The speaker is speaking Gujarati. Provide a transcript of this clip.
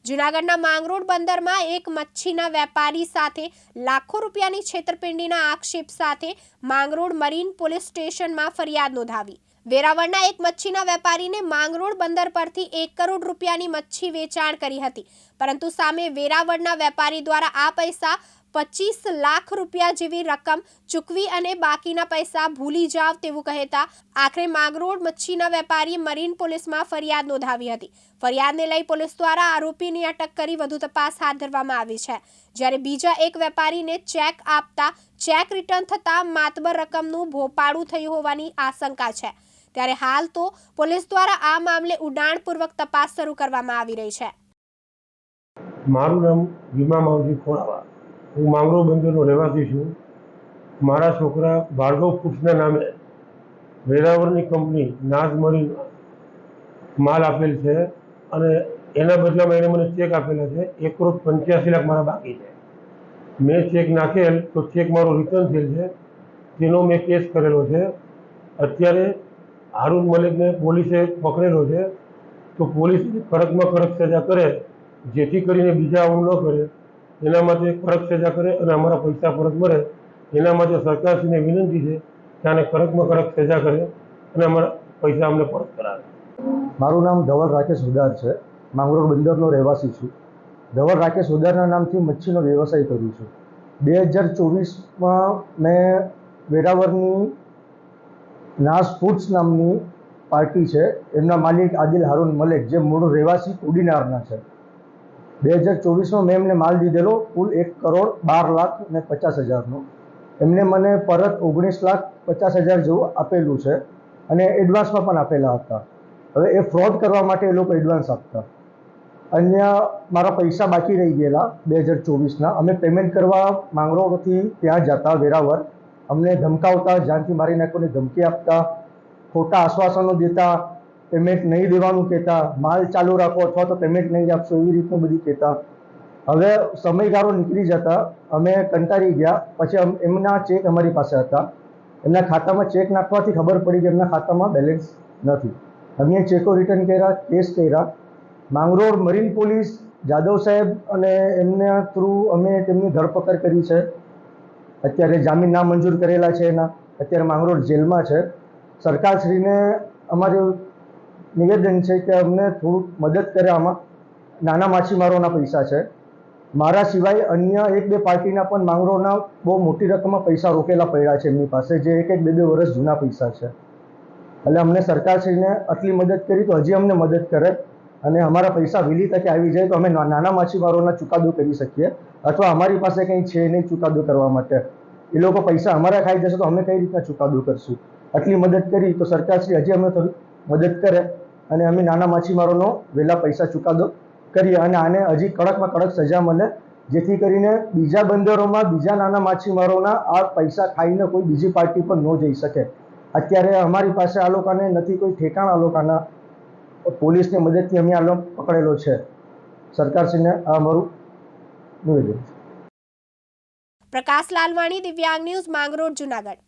જૂનાગઢના માંગરોળ બંદરમાં એક મચ્છીના વેપારી સાથે લાખો રૂપિયાની છેતરપિંડીના આક્ષેપ સાથે માંગરોળ મરીન પોલીસ સ્ટેશનમાં ફરિયાદ નોંધાવી। વેરાવળના એક મચ્છીના વેપારીને માંગરોળ બંદર પરથી 1 કરોડ રૂપિયાની મચ્છી વેચાણ કરી હતી, પરંતુ સામે વેરાવળના વેપારી દ્વારા આ પૈસા 25 લાખ રૂપિયા જેવી રકમ ચૂકવી અને બાકીના પૈસા ભૂલી જાવ તેવું કહેતા આખરે માંગરોળ મચ્છીના વેપારીએ મરીન પોલીસમાં ફરિયાદ નોંધાવી હતી। ફરિયાદને લઈ પોલીસ દ્વારા આરોપીની અટક કરી વધુ તપાસ હાથ ધરવામાં આવી છે। જ્યારે બીજા એક વેપારીને ચેક આપતા ચેક રિટર્ન થતા માતબર રકમનું ભોપાળું થયું હોવાની આશંકા છે। ત્યારે હાલ તો પોલીસ દ્વારા આ મામલે ઊંડાણપૂર્વક તપાસ શરૂ કરવામાં આવી રહી છે। મારું નામ ભીમા માવજી ખોરાવા, હું માંગરોળ બંદરનો રહેવાસી છું। મારા છોકરા ભાર્ગવ ફૂડ્સના નામે વેરાવળની કંપની નાઝ મરીનમાં માલ આપેલ છે અને એના બદલામાં એને મને ચેક આપેલા છે। 1,85,00,000 મારા બાકી છે। મેં ચેક નાખેલ તો ચેક મારો રિટર્ન થયેલ છે, તેનો મેં કેસ કરેલો છે। અત્યારે હારૂન મલિકને પોલીસે પકડેલો છે, તો પોલીસ કડકમાં કડક સજા કરે, જેથી કરીને બીજા આવું ન કરે એના માટે કડક સજા કરે અને અમારા પૈસા પરત મળે। એના માટે સરકારશ્રીને વિનંતી છે કે આને કડકમાં કડક સજા કરે અને અમારા પૈસા અમને પરત કરાવે। મારું નામ ધવલ રાકેશ ઉદાર છે, માંગરોળ બંદરનો રહેવાસી છું। ધવલ રાકેશ ઉદારના નામથી મચ્છીનો વ્યવસાય કરું છું। 2024માં મેં વેરાવળની નાઝ ફૂડ્સ નામની પાર્ટી છે, એમના માલિક આદિલ હારૂન મલિક, જે મૂળ રહેવાસી કોડીનારના છે। 2024માં મેં એમને માલ દીધેલો કુલ 1,12,50,000નો। એમને મને પરત 19,50,000 જેવું આપેલું છે અને એડવાન્સમાં પણ આપેલા હતા। હવે એ ફ્રોડ કરવા માટે એ લોકો એડવાન્સ આપતા, અન્ય મારા પૈસા બાકી રહી ગયેલા 2024ના। અમે પેમેન્ટ કરવા માંગરોળથી ત્યાં જતા વેરાવળ, અમને ધમકાવતા, જાનથી મારી નાખવાની ધમકી આપતા, ખોટા આશ્વાસનો દેતા, પેમેન્ટ નહીં દેવાનું કહેતા, માલ ચાલુ રાખો અથવા તો પેમેન્ટ નહીં આપશો એવી રીતનું બધી કહેતા। હવે સમયગાળો નીકળી જતા અમે કંટાળી ગયા। પછી એમના ચેક અમારી પાસે હતા, એમના ખાતામાં ચેક નાખવાથી ખબર પડી કે એમના ખાતામાં બેલેન્સ નથી। અમે ચેકો રિટર્ન કર્યા, કેસ કર્યા। માંગરોળ મરીન પોલીસ જાદવ સાહેબ અને એમના થ્રુ અમે તેમની ધરપકડ કરી છે। અત્યારે જામીન નામંજૂર કરેલા છે એના, અત્યારે માંગરોળ જેલમાં છે। સરકારશ્રીને અમારું નિવેદન છે કે અમને થોડુંક મદદ કરે આમાં। નાના માછીમારોના પૈસા છે, મારા સિવાય અન્ય 1-2 પાર્ટીના પણ માંગરોળના બહુ મોટી રકમમાં પૈસા રોકેલા પડ્યા છે એમની પાસે, જે 1-2 વર્ષ જૂના પૈસા છે। એટલે અમને સરકારશ્રીને આટલી મદદ કરી તો હજી અમને મદદ કરે અને અમારા પૈસા વહેલી તકે આવી જાય તો અમે નાના માછીમારોના ચુકાદો કરી શકીએ, અથવા અમારી પાસે કંઈ છે નહીં ચુકાદો કરવા માટે। એ લોકો પૈસા અમારા ખાઈ જશે તો અમે કઈ રીતના ચુકાદો કરશું? આટલી મદદ કરી તો સરકારશ્રી હજી અમને થોડી મદદ કરે અને અમે નાના માછીમારોનો વહેલા પૈસા ચુકાદો કરીએ અને આને હજી કડકમાં કડક સજા મળે, જેથી કરીને બીજા બંદરોમાં બીજા નાના માછીમારોના આ પૈસા ખાઈને કોઈ બીજી પાર્ટી પર ન જઈ શકે। અત્યારે અમારી પાસે આ લોકોને નથી કોઈ ઠેકાણ, આ લોકોના પોલીસની મદદથી અમે આ લોકો પકડેલો છે। સરકારશ્રીને આ અમારું નિવેદન છે। પ્રકાશ લાલવાણી, દિવ્યાંગ ન્યૂઝ, માંગરોળ, જૂનાગઢ।